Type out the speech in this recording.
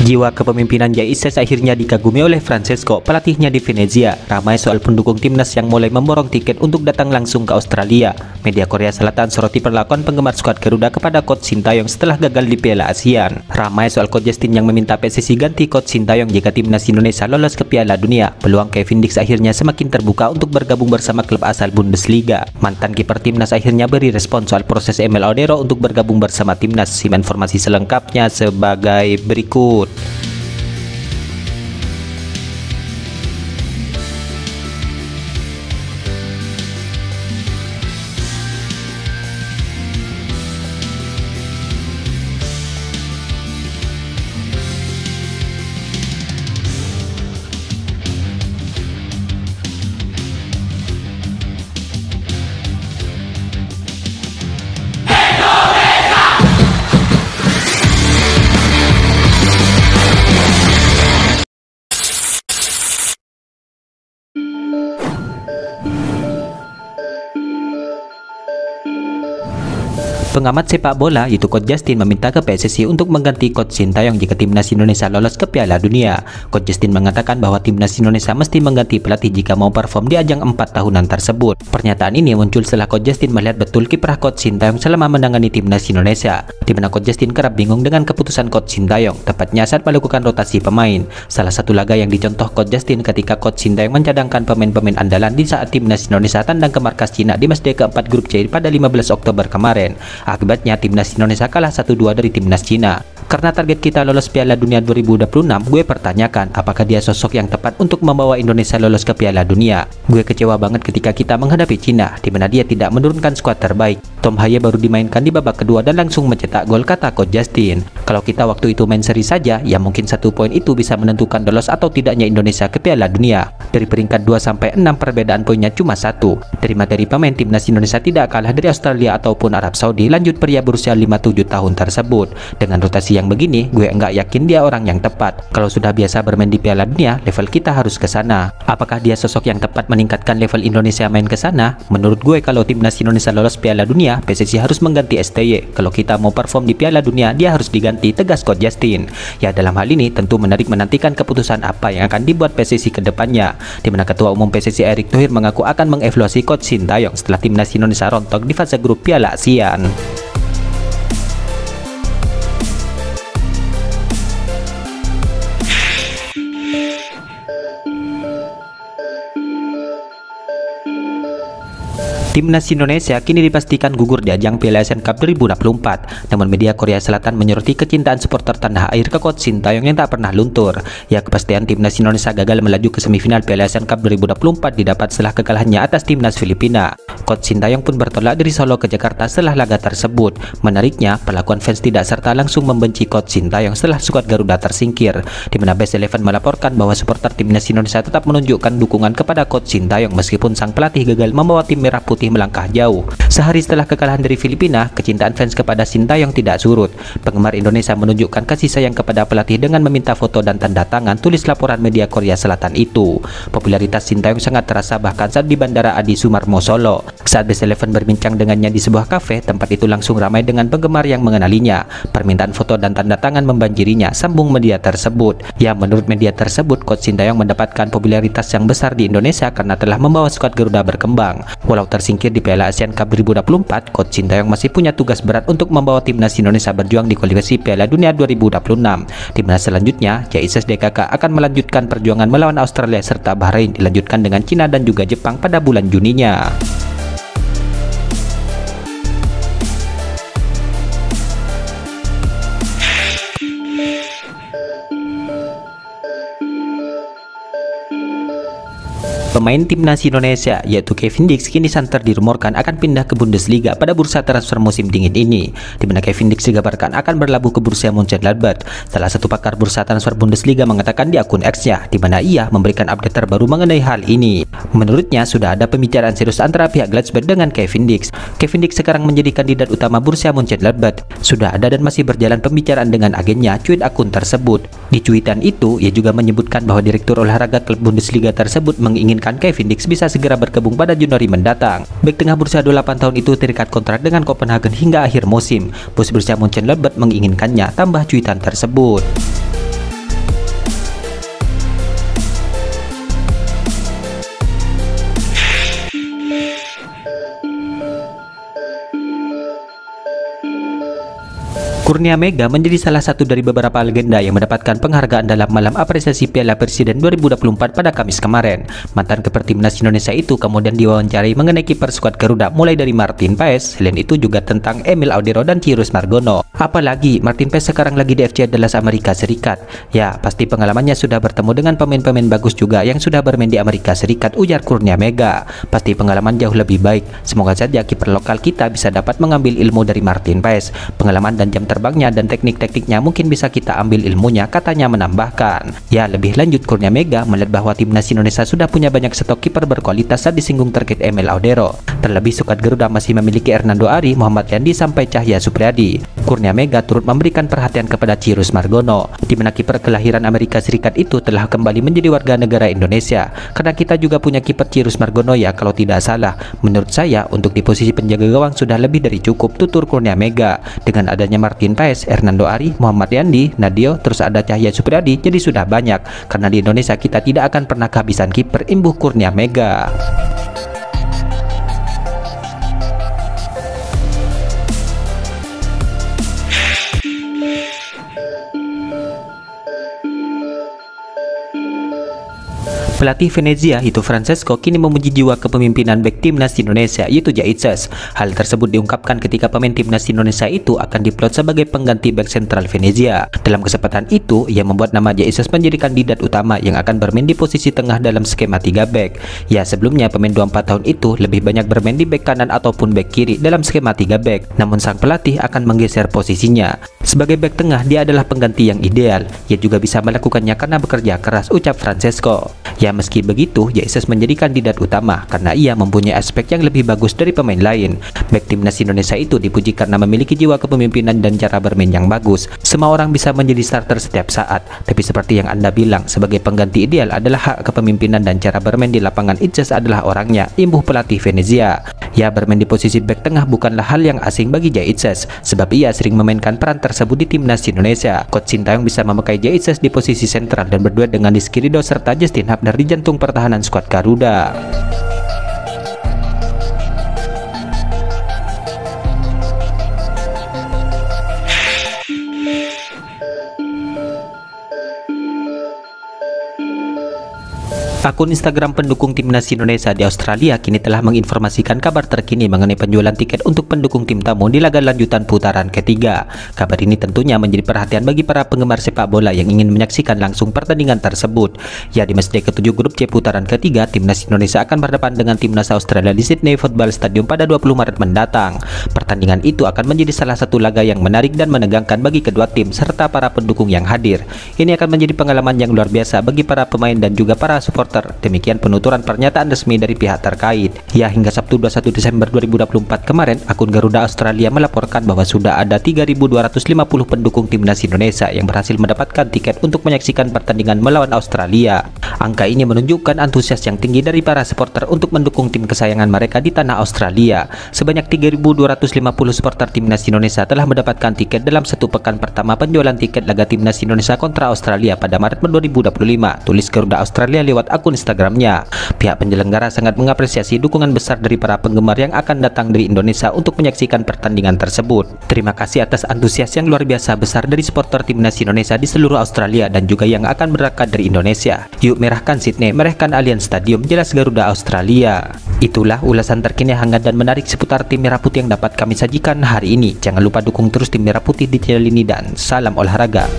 Jiwa kepemimpinan Jaises akhirnya dikagumi oleh Francesco, pelatihnya di Venezia. Ramai soal pendukung timnas yang mulai memborong tiket untuk datang langsung ke Australia. Media Korea Selatan soroti perlakuan penggemar skuad Garuda kepada Coach Sintayong setelah gagal di Piala ASEAN. Ramai soal Coach Justin yang meminta PSSI ganti Coach Sintayong jika timnas Indonesia lolos ke Piala Dunia. Peluang Kevin Dix akhirnya semakin terbuka untuk bergabung bersama klub asal Bundesliga. Mantan kiper timnas akhirnya beri respon soal proses Emil Audero untuk bergabung bersama timnas. Simak informasi selengkapnya sebagai berikut. Pengamat sepak bola yaitu Coach Justin meminta ke PSSI untuk mengganti Coach Sintayong jika timnas Indonesia lolos ke Piala Dunia. Coach Justin mengatakan bahwa timnas Indonesia mesti mengganti pelatih jika mau perform di ajang 4 tahunan tersebut. Pernyataan ini muncul setelah Coach Justin melihat betul kiprah Coach Sintayong selama menangani timnas Indonesia, di mana Coach Justin kerap bingung dengan keputusan Coach Sintayong, tepatnya saat melakukan rotasi pemain. Salah satu laga yang dicontoh Coach Justin ketika Coach Sintayong mencadangkan pemain-pemain andalan di saat timnas Indonesia tandang ke markas Cina di matchday keempat grup C pada 15 Oktober kemarin. Akibatnya timnas Indonesia kalah 1-2 dari timnas Cina. Karena target kita lolos Piala Dunia 2026, gue pertanyakan apakah dia sosok yang tepat untuk membawa Indonesia lolos ke Piala Dunia. Gue kecewa banget ketika kita menghadapi Cina, di mana dia tidak menurunkan skuad terbaik. Tom Haye baru dimainkan di babak kedua dan langsung mencetak gol, kata Coach Justin. Kalau kita waktu itu main seri saja, ya mungkin 1 poin itu bisa menentukan lolos atau tidaknya Indonesia ke Piala Dunia. Dari peringkat 2-6 perbedaan poinnya cuma 1. Dari materi pemain, timnas Indonesia tidak kalah dari Australia ataupun Arab Saudi, lanjut pria berusia 57 tahun tersebut. Dengan rotasi yang begini, gue enggak yakin dia orang yang tepat. Kalau sudah biasa bermain di Piala Dunia, level kita harus ke sana. Apakah dia sosok yang tepat meningkatkan level Indonesia main ke sana? Menurut gue, kalau timnas Indonesia lolos Piala Dunia, PSSI harus mengganti STY. Kalau kita mau perform di Piala Dunia, dia harus diganti, tegas Coach Justin. Ya, dalam hal ini tentu menarik menantikan keputusan apa yang akan dibuat PSSI ke depannya, di mana Ketua Umum PSSI Erick Thohir mengaku akan mengevaluasi Coach Sintayong setelah timnas Indonesia rontok di fase grup Piala ASEAN. Timnas Indonesia kini dipastikan gugur di ajang Piala Asian Cup 2024. Namun media Korea Selatan menyoroti kecintaan supporter tanah air ke Coach Sintayong yang tak pernah luntur. Ya, kepastian timnas Indonesia gagal melaju ke semifinal Piala Asian Cup 2024 didapat setelah kekalahannya atas timnas Filipina. Coach Sintayong pun bertolak dari Solo ke Jakarta setelah laga tersebut. Menariknya, perlakuan fans tidak serta langsung membenci Coach Sintayong setelah skuad Garuda tersingkir, di mana Best Eleven melaporkan bahwa supporter timnas Indonesia tetap menunjukkan dukungan kepada Coach Sintayong meskipun sang pelatih gagal membawa tim merah putih melangkah jauh. Sehari setelah kekalahan dari Filipina, kecintaan fans kepada Sintayong tidak surut. Penggemar Indonesia menunjukkan kasih sayang kepada pelatih dengan meminta foto dan tanda tangan, tulis laporan media Korea Selatan itu. Popularitas Sintayong sangat terasa bahkan saat di Bandara Adi Sumarmo Solo. Saat Best Eleven berbincang dengannya di sebuah kafe, tempat itu langsung ramai dengan penggemar yang mengenalinya. Permintaan foto dan tanda tangan membanjirinya, sambung media tersebut. Ya, menurut media tersebut, Coach Sintayong mendapatkan popularitas yang besar di Indonesia karena telah membawa skuad Garuda berkembang. Walau tersingkir di Piala ASEAN Cup 2024, Coach Sintayong masih punya tugas berat untuk membawa timnas Indonesia berjuang di kualifikasi Piala Dunia 2026. Di mana selanjutnya, Jaises DKK akan melanjutkan perjuangan melawan Australia serta Bahrain, dilanjutkan dengan Cina dan juga Jepang pada bulan Juninya. Pemain timnas Indonesia yaitu Kevin Dix kini santer dirumorkan akan pindah ke Bundesliga pada bursa transfer musim dingin ini, di mana Kevin Dix dikabarkan akan berlabuh ke Borussia Mönchengladbach. Salah satu pakar bursa transfer Bundesliga mengatakan di akun X-nya, di mana ia memberikan update terbaru mengenai hal ini. Menurutnya sudah ada pembicaraan serius antara pihak Gladbach dengan Kevin Dix. Kevin Dix sekarang menjadi kandidat utama Borussia Mönchengladbach. Sudah ada dan masih berjalan pembicaraan dengan agennya, cuit akun tersebut. Di cuitan itu, ia juga menyebutkan bahwa direktur olahraga klub Bundesliga tersebut menginginkan Kevin Dix bisa segera bergabung pada Januari mendatang. Bek tengah berusia 28 tahun itu terikat kontrak dengan Copenhagen hingga akhir musim. Bos Borussia Mönchengladbach menginginkannya, tambah cuitan tersebut. Kurnia Mega menjadi salah satu dari beberapa legenda yang mendapatkan penghargaan dalam Malam Apresiasi Piala Presiden 2024 pada Kamis kemarin. Mantan kiper timnas Indonesia itu kemudian diwawancarai mengenai kiper skuad Garuda mulai dari Martin Paes, selain itu juga tentang Emil Audero dan Cyrus Margono. Apalagi Martin Paes sekarang lagi di FC Dallas Amerika Serikat. Ya, pasti pengalamannya sudah bertemu dengan pemain-pemain bagus juga yang sudah bermain di Amerika Serikat, ujar Kurnia Mega. Pasti pengalaman jauh lebih baik. Semoga saja kiper lokal kita bisa dapat mengambil ilmu dari Martin Paes. Pengalaman dan jam terbangnya dan teknik-tekniknya mungkin bisa kita ambil ilmunya, katanya menambahkan. Ya, lebih lanjut Kurnia Mega melihat bahwa timnas Indonesia sudah punya banyak stok kiper berkualitas saat disinggung terkait Emil Audero. Terlebih skuad Garuda masih memiliki Hernando Ari, Muhammad Yandi sampai Cahya Supriyadi. Kurnia Mega turut memberikan perhatian kepada Cyrus Margono, di mana kiper kelahiran Amerika Serikat itu telah kembali menjadi warga negara Indonesia. Karena kita juga punya kiper Cyrus Margono ya, kalau tidak salah. Menurut saya untuk di posisi penjaga gawang sudah lebih dari cukup, tutur Kurnia Mega. Dengan adanya Martin Paes, Hernando Ari, Muhammad Yandi, Nadio, terus ada Cahya Supriyadi, jadi sudah banyak. Karena di Indonesia kita tidak akan pernah kehabisan kiper, imbuh Kurnia Mega. Pelatih Venezia itu Francesco kini memuji jiwa kepemimpinan bek timnas Indonesia yaitu Jaitses. Hal tersebut diungkapkan ketika pemain timnas Indonesia itu akan diplot sebagai pengganti bek sentral Venezia. Dalam kesempatan itu, ia membuat nama Jaitses menjadi kandidat utama yang akan bermain di posisi tengah dalam skema 3 bek. Ya, sebelumnya pemain 24 tahun itu lebih banyak bermain di bek kanan ataupun bek kiri dalam skema 3 bek. Namun sang pelatih akan menggeser posisinya. Sebagai bek tengah, dia adalah pengganti yang ideal. Ia juga bisa melakukannya karena bekerja keras, ucap Francesco. Ya, meski begitu, Jaitses menjadi kandidat utama karena ia mempunyai aspek yang lebih bagus dari pemain lain. Bek timnas Indonesia itu dipuji karena memiliki jiwa kepemimpinan dan cara bermain yang bagus. Semua orang bisa menjadi starter setiap saat, tapi seperti yang Anda bilang, sebagai pengganti ideal adalah hak kepemimpinan dan cara bermain di lapangan. Jaitses adalah orangnya, imbuh pelatih Venezia. Ya, bermain di posisi bek tengah bukanlah hal yang asing bagi Jaitses, sebab ia sering memainkan peran tersebut di timnas Indonesia. Coach Sintayong bisa memakai Jaitses di posisi sentral dan berduet dengan Rizky Ridho serta Justin Hubner di jantung pertahanan skuad Garuda. Akun Instagram pendukung timnas Indonesia di Australia kini telah menginformasikan kabar terkini mengenai penjualan tiket untuk pendukung tim tamu di laga lanjutan putaran ketiga. Kabar ini tentunya menjadi perhatian bagi para penggemar sepak bola yang ingin menyaksikan langsung pertandingan tersebut. Ya, di matchday ke-7 grup C putaran ketiga, timnas Indonesia akan berhadapan dengan timnas Australia di Sydney Football Stadium pada 20 Maret mendatang. Pertandingan itu akan menjadi salah satu laga yang menarik dan menegangkan bagi kedua tim serta para pendukung yang hadir. Ini akan menjadi pengalaman yang luar biasa bagi para pemain dan juga para supporter. Demikian penuturan pernyataan resmi dari pihak terkait. Ya, hingga Sabtu 21 Desember 2024 kemarin, akun Garuda Australia melaporkan bahwa sudah ada 3.250 pendukung timnas Indonesia yang berhasil mendapatkan tiket untuk menyaksikan pertandingan melawan Australia. Angka ini menunjukkan antusias yang tinggi dari para supporter untuk mendukung tim kesayangan mereka di tanah Australia. Sebanyak 3.250 supporter timnas Indonesia telah mendapatkan tiket dalam satu pekan pertama penjualan tiket laga timnas Indonesia kontra Australia pada Maret 2025, tulis Garuda Australia lewat akun Instagramnya. Pihak penyelenggara sangat mengapresiasi dukungan besar dari para penggemar yang akan datang dari Indonesia untuk menyaksikan pertandingan tersebut. Terima kasih atas antusias yang luar biasa besar dari supporter timnas Indonesia di seluruh Australia dan juga yang akan berangkat dari Indonesia. Yuk merahkan Sydney, merahkan Allianz Stadium, jelas Garuda Australia. Itulah ulasan terkini hangat dan menarik seputar tim Merah Putih yang dapat kami sajikan hari ini. Jangan lupa dukung terus tim Merah Putih di channel ini dan salam olahraga.